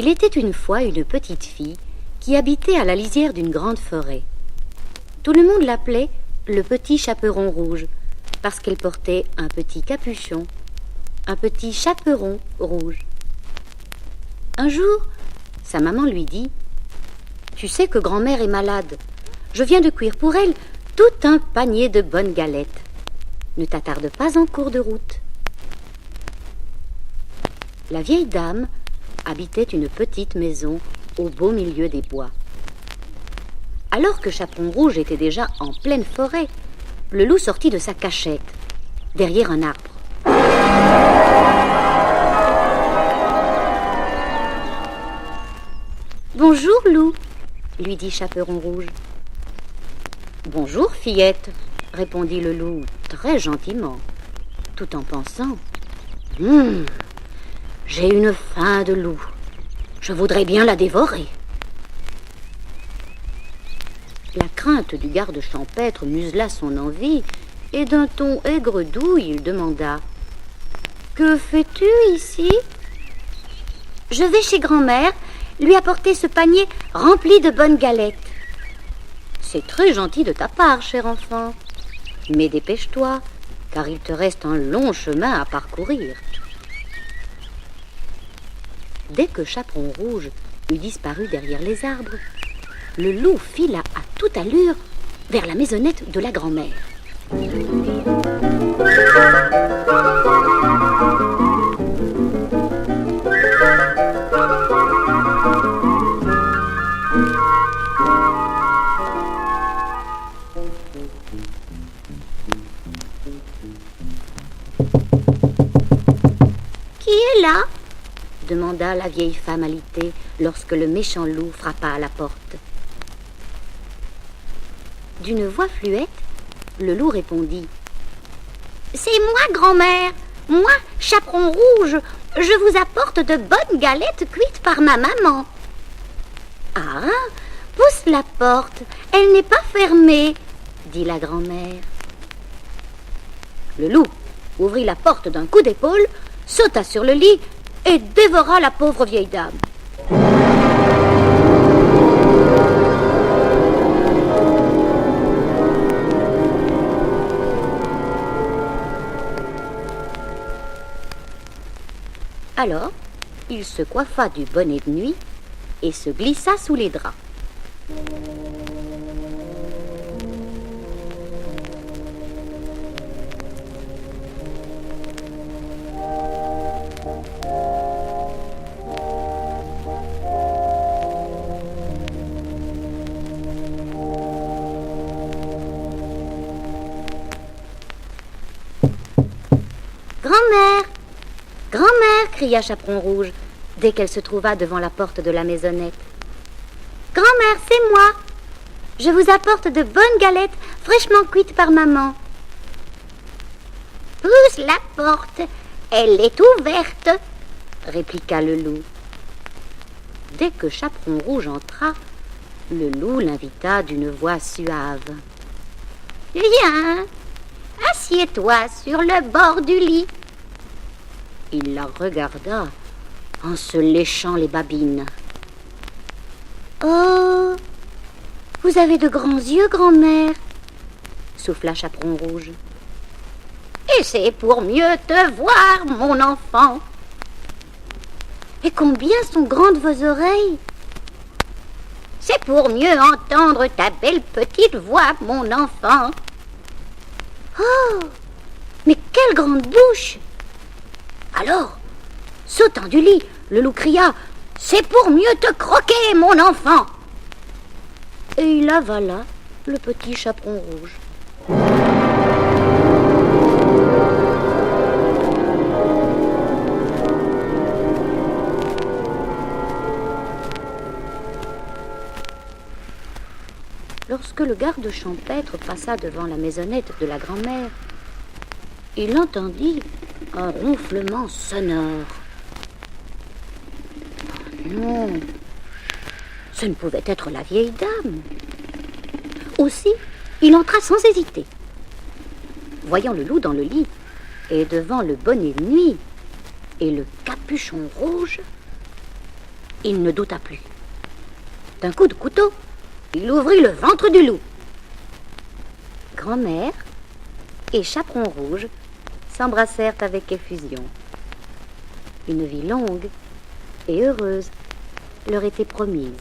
Il était une fois une petite fille qui habitait à la lisière d'une grande forêt. Tout le monde l'appelait le petit chaperon rouge parce qu'elle portait un petit capuchon, un petit chaperon rouge. Un jour, sa maman lui dit « Tu sais que grand-mère est malade. Je viens de cuire pour elle tout un panier de bonnes galettes. Ne t'attarde pas en cours de route. » La vieille dame habitait une petite maison au beau milieu des bois. Alors que Chaperon Rouge était déjà en pleine forêt, le loup sortit de sa cachette, derrière un arbre. « Bonjour, loup, » lui dit Chaperon Rouge. « Bonjour, fillette, » répondit le loup très gentiment, tout en pensant « j'ai une faim de loup. Je voudrais bien la dévorer. » La crainte du garde champêtre musela son envie, et d'un ton aigre-doux, il demanda « Que fais-tu ici ?»« Je vais chez grand-mère lui apporter ce panier rempli de bonnes galettes. »« C'est très gentil de ta part, cher enfant. Mais dépêche-toi, car il te reste un long chemin à parcourir. » Dès que Chaperon Rouge eut disparu derrière les arbres, le loup fila à toute allure vers la maisonnette de la grand-mère. Qui est là ? Demanda la vieille femme alitée lorsque le méchant loup frappa à la porte. D'une voix fluette, le loup répondit « C'est moi, grand-mère, moi, Chaperon Rouge, je vous apporte de bonnes galettes cuites par ma maman. »« Ah, pousse la porte, elle n'est pas fermée, » dit la grand-mère. Le loup ouvrit la porte d'un coup d'épaule, sauta sur le lit et dévora la pauvre vieille dame. Alors, il se coiffa du bonnet de nuit et se glissa sous les draps. Grand-mère, grand-mère, cria Chaperon Rouge dès qu'elle se trouva devant la porte de la maisonnette. Grand-mère, c'est moi. Je vous apporte de bonnes galettes fraîchement cuites par maman. Pousse la porte, elle est ouverte, répliqua le loup. Dès que Chaperon Rouge entra, le loup l'invita d'une voix suave. Viens, assieds-toi sur le bord du lit. Il la regarda en se léchant les babines. Oh, vous avez de grands yeux, grand-mère, souffla Chaperon Rouge. Et c'est pour mieux te voir, mon enfant. Et combien sont grandes vos oreilles? C'est pour mieux entendre ta belle petite voix, mon enfant. Oh, mais quelle grande bouche! Alors, sautant du lit, le loup cria « C'est pour mieux te croquer, mon enfant !» Et il avala le petit Chaperon Rouge. Lorsque le garde champêtre passa devant la maisonnette de la grand-mère, il entendit un ronflement sonore. Non, ce ne pouvait être la vieille dame. Aussi, il entra sans hésiter. Voyant le loup dans le lit, et devant le bonnet de nuit et le capuchon rouge, Il ne douta plus. D'un coup de couteau, il ouvrit le ventre du loup. Grand-mère et Chaperon Rouge s'embrassèrent avec effusion. Une vie longue et heureuse leur était promise.